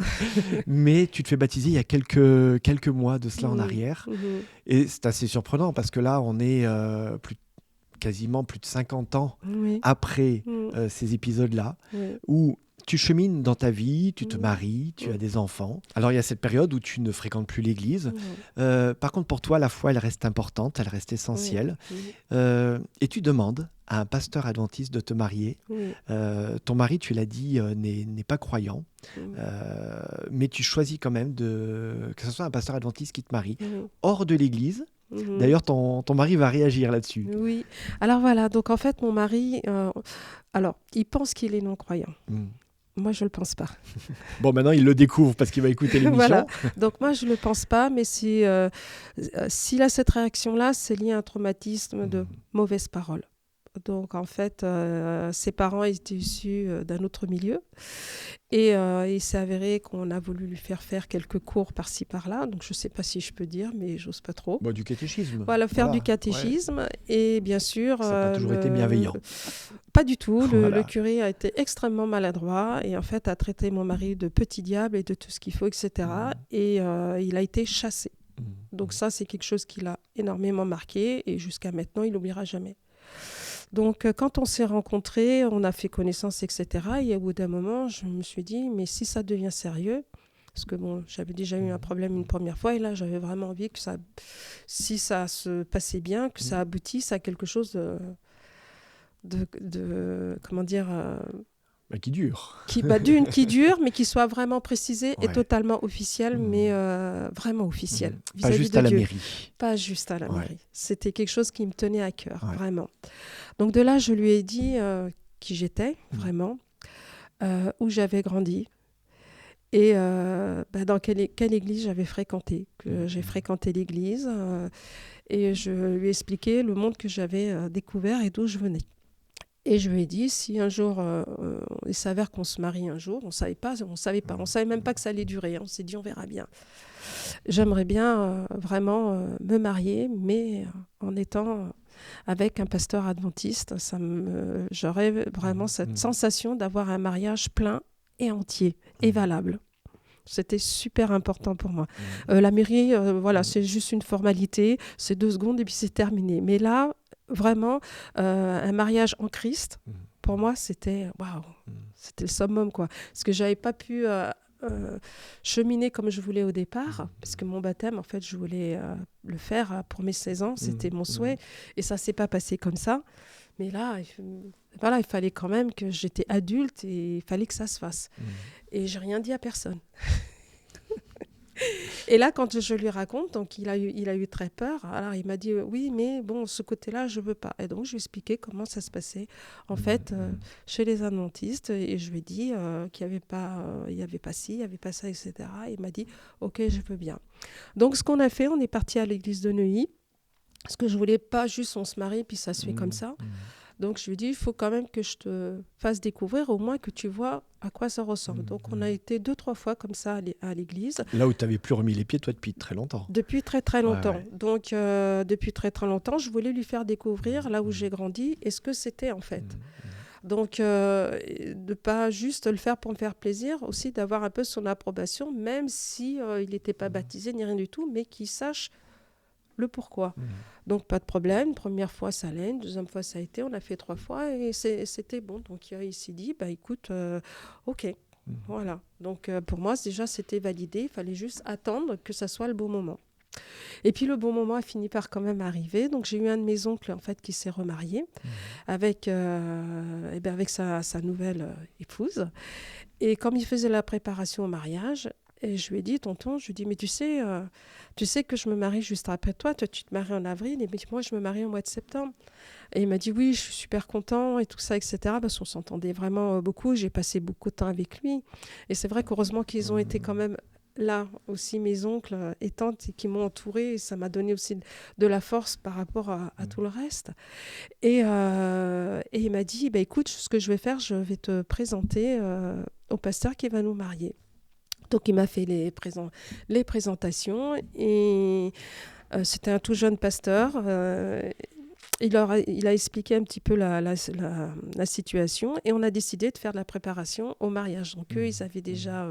Mais tu te fais baptiser il y a quelques mois de cela en arrière. Et c'est assez surprenant parce que là, on est quasiment plus de 50 ans après ces épisodes-là, où tu chemines dans ta vie, tu te maries, tu as des enfants. Alors, il y a cette période où tu ne fréquentes plus l'église. Par contre, pour toi, la foi, elle reste importante, elle reste essentielle. Et tu demandes à un pasteur adventiste de te marier. Ton mari, tu l'as dit, n'est pas croyant. Mais tu choisis quand même que ce soit un pasteur adventiste qui te marie hors de l'église. D'ailleurs, ton mari va réagir là-dessus. Oui. Alors voilà, donc en fait, mon mari, il pense qu'il est non-croyant. Moi, je ne le pense pas. Bon, maintenant, il le découvre parce qu'il va écouter l'émission. Voilà. Donc, moi, je ne le pense pas, mais s'il a cette réaction-là, c'est lié à un traumatisme de mauvaises paroles. Donc, en fait, ses parents étaient issus d'un autre milieu. Et il s'est avéré qu'on a voulu lui faire quelques cours par-ci, par-là. Donc, je ne sais pas si je peux dire, mais j'ose pas trop. Bon, du catéchisme. Voilà, faire du Ouais. catéchisme. Et bien sûr, Ça n'a pas toujours été bienveillant. pas du tout. Le Voilà. curé a été extrêmement maladroit et en fait a traité mon mari de petit diable et de tout ce qu'il faut, etc. Et il a été chassé. Donc ça, c'est quelque chose qui l'a énormément marqué et jusqu'à maintenant, il n'oubliera jamais. Donc, quand on s'est rencontrés, on a fait connaissance, etc. Et au bout d'un moment, je me suis dit, mais si ça devient sérieux, parce que bon, j'avais déjà eu un problème une première fois et là, j'avais vraiment envie que ça, si ça se passait bien, que ça aboutisse à quelque chose comment dire, Qui dure. qui dure, mais qui soit vraiment précisé et totalement officiel, mais vraiment officiel. Pas juste à la mairie. Pas juste à la mairie. C'était quelque chose qui me tenait à cœur, vraiment. Donc de là, je lui ai dit qui j'étais, vraiment, où j'avais grandi et dans quelle église j'avais fréquenté. J'ai fréquenté l'église et je lui ai expliqué le monde que j'avais découvert et d'où je venais. Et je lui ai dit, si un jour, il s'avère qu'on se marie un jour, on savait même pas que ça allait durer, on s'est dit, on verra bien. J'aimerais bien vraiment me marier, mais en étant avec un pasteur adventiste, j'aurais vraiment cette sensation d'avoir un mariage plein et entier et valable. C'était super important pour moi. La mairie, voilà, c'est juste une formalité, c'est 2 secondes et puis c'est terminé. Mais là, vraiment, un mariage en Christ, pour moi, c'était waouh, c'était le summum, quoi. Parce que j'avais pas pu cheminer comme je voulais au départ, parce que mon baptême, en fait, je voulais le faire pour mes 16 ans, c'était mon souhait, et ça s'est pas passé comme ça. Mais là, il fallait quand même que j'étais adulte et il fallait que ça se fasse. Et j'ai rien dit à personne. Et là, quand je lui raconte, donc il a eu très peur. Alors il m'a dit oui, mais bon, ce côté-là, je veux pas. Et donc je lui ai expliqué comment ça se passait en fait chez les adventistes. Et je lui ai dit qu'il n'y avait pas, il y avait pas ci, il n'y avait pas ça, etc. Et il m'a dit ok, je veux bien. Donc ce qu'on a fait, on est parti à l'église de Neuilly. Parce que je voulais pas juste on se marie puis ça se fait comme ça. Donc je lui ai dit, il faut quand même que je te fasse découvrir, au moins que tu vois à quoi ça ressemble. Donc on a été 2-3 fois comme ça à l'église. Là où tu n'avais plus remis les pieds, toi, depuis très longtemps. Depuis très très longtemps. Ouais. Donc depuis très très longtemps, je voulais lui faire découvrir là où j'ai grandi et ce que c'était en fait. Donc de pas juste le faire pour me faire plaisir, aussi d'avoir un peu son approbation, même si il n'était pas baptisé ni rien du tout, mais qu'il sache le pourquoi. Donc, pas de problème. Première fois, ça allait. Deuxième fois, ça a été. On a fait 3 fois et c'était bon. Donc, il s'est dit, écoute, OK. Voilà. Donc, pour moi, déjà, c'était validé. Il fallait juste attendre que ça soit le bon moment. Et puis, le bon moment a fini par quand même arriver. Donc, j'ai eu un de mes oncles, en fait, qui s'est remarié avec sa nouvelle épouse. Et comme il faisait la préparation au mariage, et je lui ai dit, tonton, mais tu sais que je me marie juste après toi. Toi, tu te maries en avril et moi, je me marie au mois de septembre. Et il m'a dit, oui, je suis super content et tout ça, etc. Parce qu'on s'entendait vraiment beaucoup. J'ai passé beaucoup de temps avec lui. Et c'est vrai qu'heureusement qu'ils ont été quand même là aussi, mes oncles et tantes qui m'ont entourée. Et ça m'a donné aussi de la force par rapport à tout le reste. Et il m'a dit, écoute, ce que je vais faire, je vais te présenter au pasteur qui va nous marier. Donc, il m'a fait les présentations et c'était un tout jeune pasteur. Il a expliqué un petit peu la situation et on a décidé de faire de la préparation au mariage. Donc, eux, ils avaient déjà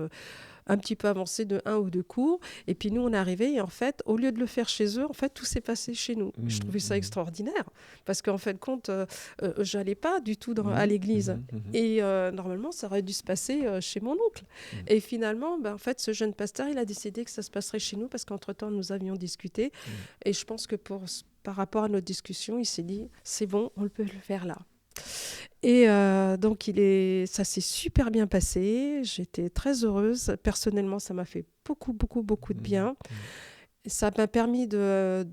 un petit peu avancé de 1 ou 2 cours. Et puis, nous, on est arrivés et en fait, au lieu de le faire chez eux, en fait, tout s'est passé chez nous. Je trouvais ça extraordinaire parce qu'en fin de compte, je n'allais pas du tout à l'église. Et normalement, ça aurait dû se passer chez mon oncle. Et finalement, en fait, ce jeune pasteur, il a décidé que ça se passerait chez nous parce qu'entre-temps, nous avions discuté. Et je pense que par rapport à notre discussion, il s'est dit, c'est bon, on peut le faire là. Et donc, ça s'est super bien passé. J'étais très heureuse. Personnellement, ça m'a fait beaucoup, beaucoup, beaucoup de bien. Ça m'a permis de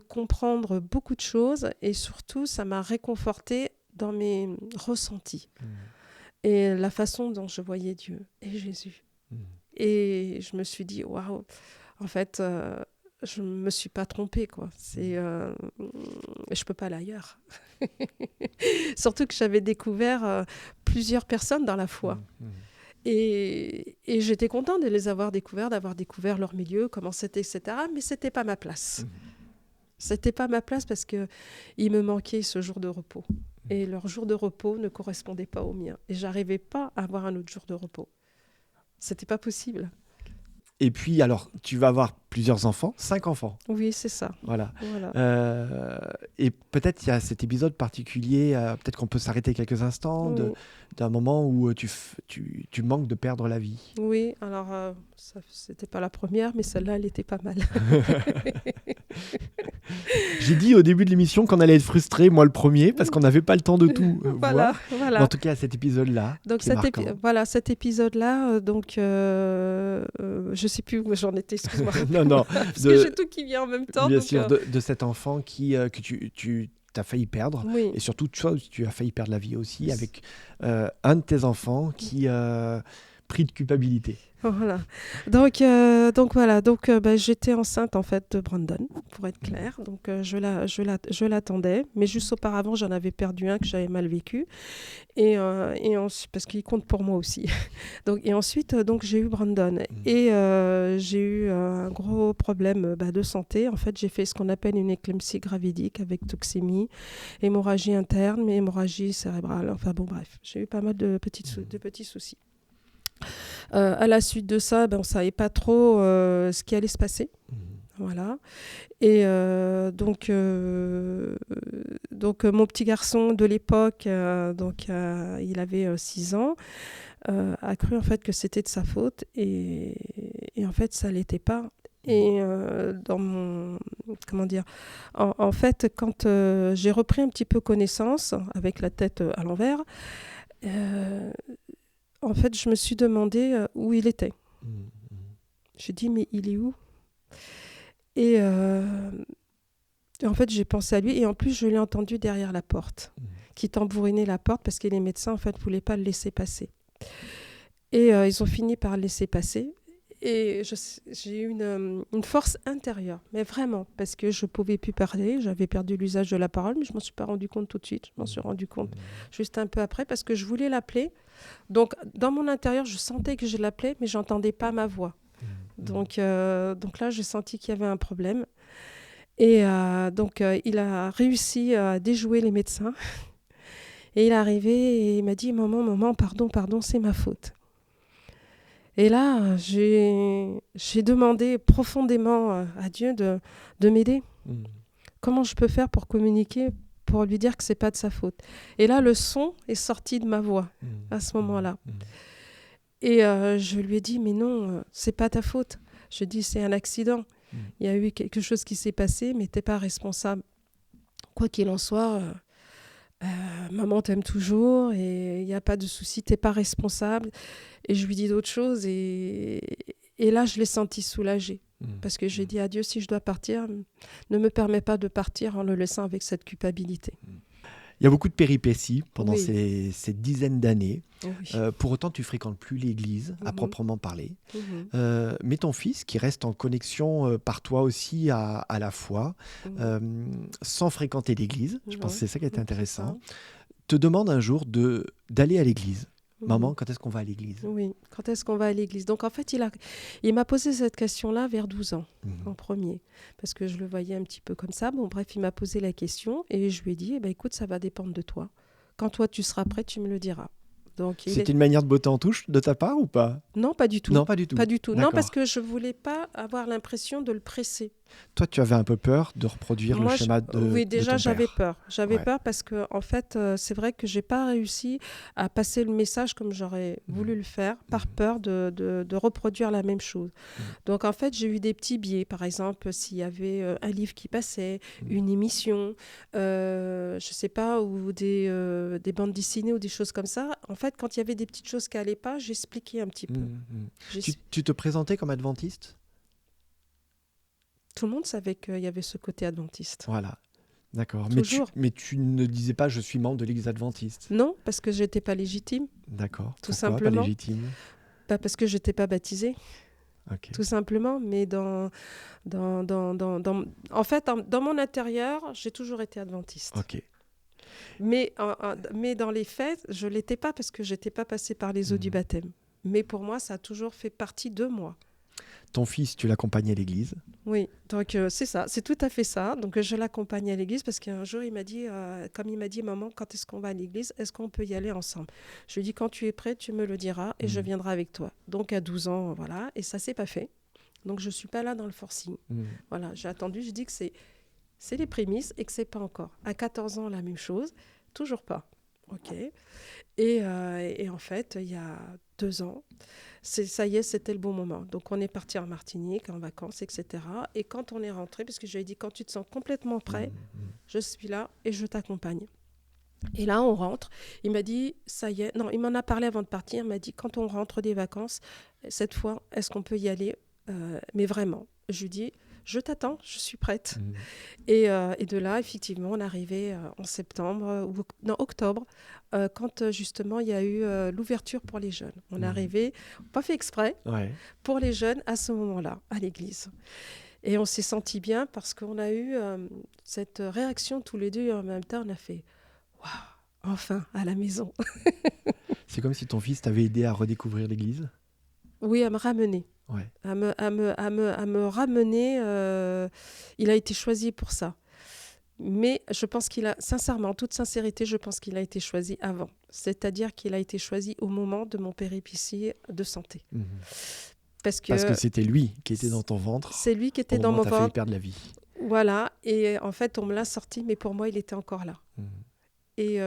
comprendre beaucoup de choses et surtout, ça m'a réconfortée dans mes ressentis et la façon dont je voyais Dieu et Jésus. Et je me suis dit, waouh, en fait, je me suis pas trompée, quoi. Je peux pas aller ailleurs. Surtout que j'avais découvert plusieurs personnes dans la foi. Et j'étais contente de les avoir découverts, d'avoir découvert leur milieu, comment c'était, etc. Mais c'était pas ma place. C'était pas ma place parce que il me manquait ce jour de repos. Et leur jour de repos ne correspondait pas au mien. Et j'arrivais pas à avoir un autre jour de repos. C'était pas possible. Et puis, alors, tu vas avoir plusieurs enfants, 5 enfants. Oui, c'est ça. Voilà. Voilà. Et peut-être il y a cet épisode particulier, peut-être qu'on peut s'arrêter quelques instants, Oui. d'un moment où tu manques de perdre la vie. Oui, alors, c'était pas la première, mais celle-là, elle était pas mal. J'ai dit au début de l'émission qu'on allait être frustrés, moi le premier, parce qu'on n'avait pas le temps de tout Voilà, voir. voilà. Mais en tout cas, cet épisode-là, Donc qui est marquant. cet épisode-là, je sais plus où j'en étais, excuse-moi. Non, Parce que j'ai tout qui vient en même temps. bien donc, sûr, de cet enfant que tu as failli perdre. Oui. Et surtout, toi, tu as failli perdre la vie aussi avec un de tes enfants qui pris de culpabilité. Voilà. Donc voilà. J'étais enceinte en fait de Brandon, pour être clair. Donc je l'attendais, mais juste auparavant j'en avais perdu un que j'avais mal vécu, et ensuite parce qu'il compte pour moi aussi. Ensuite j'ai eu Brandon et j'ai eu un gros problème de santé. En fait j'ai fait ce qu'on appelle une éclampsie gravidique avec toxémie, hémorragie interne, mais hémorragie cérébrale. Enfin bon bref, j'ai eu pas mal de petits soucis. À la suite de ça, on ne savait pas trop ce qui allait se passer. Voilà. Et donc mon petit garçon de l'époque, il avait 6 ans, a cru en fait que c'était de sa faute. Et en fait, ça ne l'était pas. Et en fait, quand j'ai repris un petit peu connaissance, avec la tête à l'envers, en fait, je me suis demandé où il était. J'ai dit, mais il est où ? Et en fait, j'ai pensé à lui. Et en plus, je l'ai entendu derrière la porte, qui tambourinait la porte parce que les médecins, en fait, ne voulaient pas le laisser passer. Et ils ont fini par le laisser passer. Et j'ai eu une force intérieure, mais vraiment, parce que je ne pouvais plus parler. J'avais perdu l'usage de la parole, mais je ne m'en suis pas rendu compte tout de suite. Je m'en suis rendu compte juste un peu après, parce que je voulais l'appeler. Donc, dans mon intérieur, je sentais que je l'appelais, mais je n'entendais pas ma voix. Donc là, j'ai senti qu'il y avait un problème. Et il a réussi à déjouer les médecins. Et il est arrivé et il m'a dit « Maman, pardon, c'est ma faute. » Et là, j'ai demandé profondément à Dieu de m'aider. Comment je peux faire pour communiquer, pour lui dire que ce n'est pas de sa faute. Et là, le son est sorti de ma voix à ce moment-là. Et je lui ai dit, mais non, c'est pas ta faute. Je dis, c'est un accident. Il y a eu quelque chose qui s'est passé, mais tu n'es pas responsable. Quoi qu'il en soit, maman t'aime toujours et il n'y a pas de souci, tu n'es pas responsable. Et je lui dis d'autres choses et là, je l'ai senti soulagée. Parce que j'ai dit à Dieu, si je dois partir, ne me permets pas de partir en le laissant avec cette culpabilité. Il y a beaucoup de péripéties pendant ces dizaines d'années. Oui. Pour autant, tu fréquentes plus l'église, à proprement parler. Mais ton fils, qui reste en connexion par toi aussi à la foi, sans fréquenter l'église, je pense que c'est ça qui est intéressant, te demande un jour d'aller à l'église. Maman, quand est-ce qu'on va à l'église ? Oui, quand est-ce qu'on va à l'église ? Donc en fait, il m'a posé cette question-là vers 12 ans, en premier, parce que je le voyais un petit peu comme ça. Bon, bref, il m'a posé la question et je lui ai dit, écoute, ça va dépendre de toi. Quand toi, tu seras prêt, tu me le diras. C'était une manière de botter en touche de ta part ou pas ? Non, pas du tout. Non, pas du tout. Pas du tout. D'accord. Non, parce que je ne voulais pas avoir l'impression de le presser. Toi, tu avais un peu peur de reproduire le schéma de Oui, déjà, de ton j'avais père. peur. J'avais peur parce que, en fait, c'est vrai que je n'ai pas réussi à passer le message comme j'aurais voulu le faire, par peur de reproduire la même chose. Donc, en fait, j'ai eu des petits biais. Par exemple, s'il y avait un livre qui passait, une émission, je ne sais pas, ou des bandes dessinées ou des choses comme ça. En fait, quand il y avait des petites choses qui n'allaient pas, j'expliquais un petit peu. Tu te présentais comme adventiste ? Tout le monde savait qu'il y avait ce côté adventiste. Voilà, d'accord. Mais tu ne disais pas « je suis membre de l'église adventiste ». Non, parce que je n'étais pas légitime. D'accord. Tout Pourquoi simplement. pas légitime ? Parce que je n'étais pas baptisée. Ok. tout simplement. Mais en fait, dans mon intérieur, j'ai toujours été adventiste. Ok. Mais dans les faits, je ne l'étais pas parce que je n'étais pas passée par les eaux du baptême. Mais pour moi, ça a toujours fait partie de moi. Ton fils, tu l'accompagnais à l'église. Oui, donc c'est ça, c'est tout à fait ça. Donc je l'accompagnais à l'église parce qu'un jour, il m'a dit, comme il m'a dit, maman, quand est-ce qu'on va à l'église? Est-ce qu'on peut y aller ensemble? Je lui ai dit, quand tu es prêt, tu me le diras et je viendrai avec toi. Donc à 12 ans, voilà, et ça s'est pas fait. Donc je ne suis pas là dans le forcing. Voilà, j'ai attendu, je dis que c'est les prémices et que c'est pas encore. À 14 ans, la même chose, toujours pas. Ok. Et en fait, il y a 2 ans, ça y est, c'était le bon moment. Donc on est parti en Martinique, en vacances, etc. Et quand on est rentré, parce que je lui ai dit, quand tu te sens complètement prêt, je suis là et je t'accompagne. Et là, on rentre. Il m'a dit, ça y est. Non, il m'en a parlé avant de partir. Il m'a dit, quand on rentre des vacances, cette fois, est-ce qu'on peut y aller? Mais vraiment. Je lui dis, je t'attends, je suis prête. Et de là, effectivement, on est arrivé en septembre, octobre, quand justement il y a eu l'ouverture pour les jeunes. On est arrivé, pas fait exprès, pour les jeunes à ce moment-là, à l'église. Et on s'est senti bien parce qu'on a eu cette réaction tous les deux et en même temps, on a fait « Waouh, enfin, à la maison !» C'est comme si ton fils t'avait aidé à redécouvrir l'église. Oui, à me ramener. Ouais. À me ramener. Il a été choisi pour ça. Mais je pense qu'il a, sincèrement, en toute sincérité, je pense qu'il a été choisi avant. C'est-à-dire qu'il a été choisi au moment de mon péripétie de santé. Parce que c'était lui qui était dans ton ventre. C'est lui qui était au dans moment mon où t'as failli ventre. perdre la vie. Voilà. Et en fait, on me l'a sorti, mais pour moi, il était encore là. Et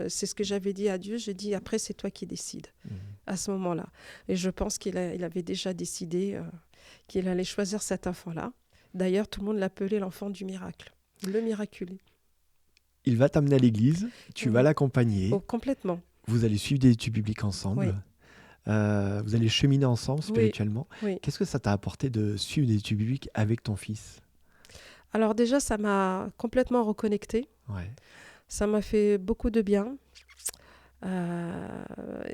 c'est ce que j'avais dit à Dieu. J'ai dit, après, c'est toi qui décides à ce moment-là. Et je pense qu'il avait déjà décidé qu'il allait choisir cet enfant-là. D'ailleurs, tout le monde l'appelait l'enfant du miracle, le miraculé. Il va t'amener à l'église, tu vas l'accompagner. Oh, complètement. Vous allez suivre des études bibliques ensemble. Vous allez cheminer ensemble spirituellement. Oui. Qu'est-ce que ça t'a apporté de suivre des études bibliques avec ton fils? Alors déjà, ça m'a complètement reconnectée. Ça m'a fait beaucoup de bien.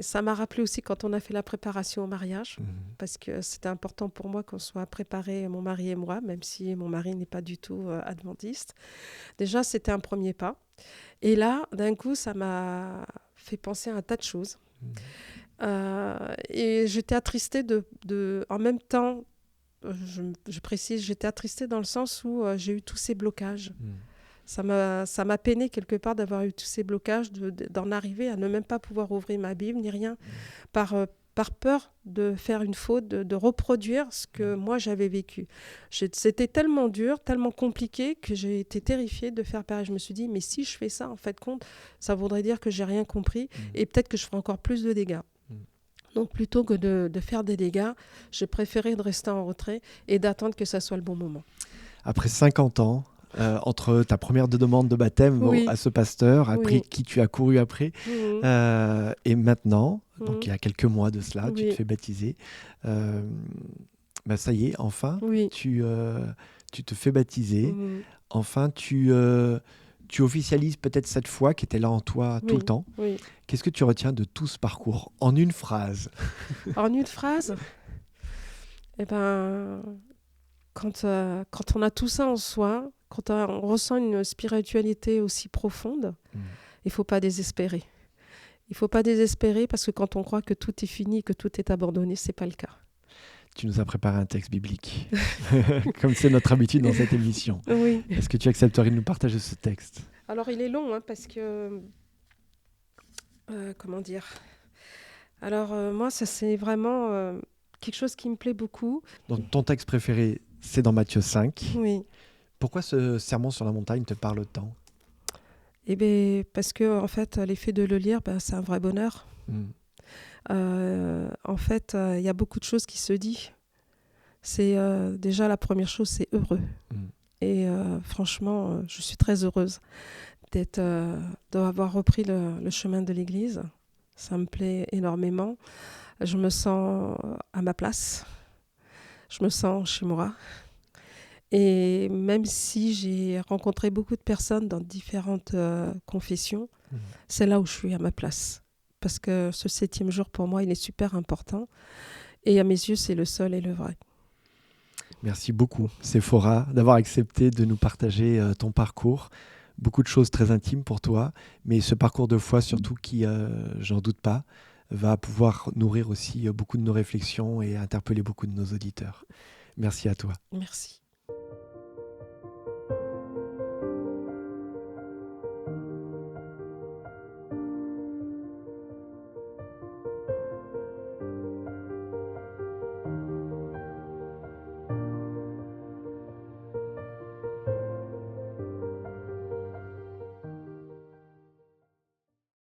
Ça m'a rappelé aussi quand on a fait la préparation au mariage, parce que c'était important pour moi qu'on soit préparés, mon mari et moi, même si mon mari n'est pas du tout adventiste. Déjà, c'était un premier pas. Et là, d'un coup, ça m'a fait penser à un tas de choses. Et j'étais attristée en même temps, je précise, j'étais attristée dans le sens où j'ai eu tous ces blocages. Ça m'a peiné quelque part d'avoir eu tous ces blocages, d'en arriver à ne même pas pouvoir ouvrir ma Bible ni rien, par peur de faire une faute, de reproduire ce que moi j'avais vécu. C'était tellement dur, tellement compliqué que j'ai été terrifiée de faire pareil. Je me suis dit, mais si je fais ça, en fait, ça voudrait dire que j'ai rien compris et peut-être que je ferai encore plus de dégâts. Donc plutôt que de faire des dégâts, j'ai préféré de rester en retrait et d'attendre que ça soit le bon moment. Après 50 ans, entre ta première demande de baptême à ce pasteur, après qui tu as couru après, et maintenant, donc il y a quelques mois de cela, tu te fais baptiser. Ça y est, enfin, tu te fais baptiser. Enfin, tu officialises peut-être cette foi qui était là en toi tout le temps. Qu'est-ce que tu retiens de tout ce parcours en une phrase? En une phrase? Eh ben, quand on a tout ça en soi, quand on ressent une spiritualité aussi profonde, il ne faut pas désespérer. Il ne faut pas désespérer parce que quand on croit que tout est fini, que tout est abandonné, ce n'est pas le cas. Tu nous as préparé un texte biblique, comme c'est notre habitude dans cette émission. Oui. Est-ce que tu accepterais de nous partager ce texte? Alors, il est long, parce que... comment dire? Alors, moi, ça, c'est vraiment quelque chose qui me plaît beaucoup. Donc, ton texte préféré, c'est dans Matthieu 5. Oui. Pourquoi ce sermon sur la montagne te parle autant? Eh bien, parce que, en fait, l'effet de le lire, c'est un vrai bonheur. En fait, il y a beaucoup de choses qui se disent. C'est déjà la première chose, c'est heureux. Et franchement, je suis très heureuse d'avoir repris le chemin de l'Église. Ça me plaît énormément. Je me sens à ma place. Je me sens chez moi. Et même si j'ai rencontré beaucoup de personnes dans différentes confessions, c'est là où je suis à ma place. Parce que ce 7e jour, pour moi, il est super important. Et à mes yeux, c'est le seul et le vrai. Merci beaucoup, Séphora, d'avoir accepté de nous partager ton parcours. Beaucoup de choses très intimes pour toi, mais ce parcours de foi, surtout qui, j'en doute pas, va pouvoir nourrir aussi beaucoup de nos réflexions et interpeller beaucoup de nos auditeurs. Merci à toi. Merci.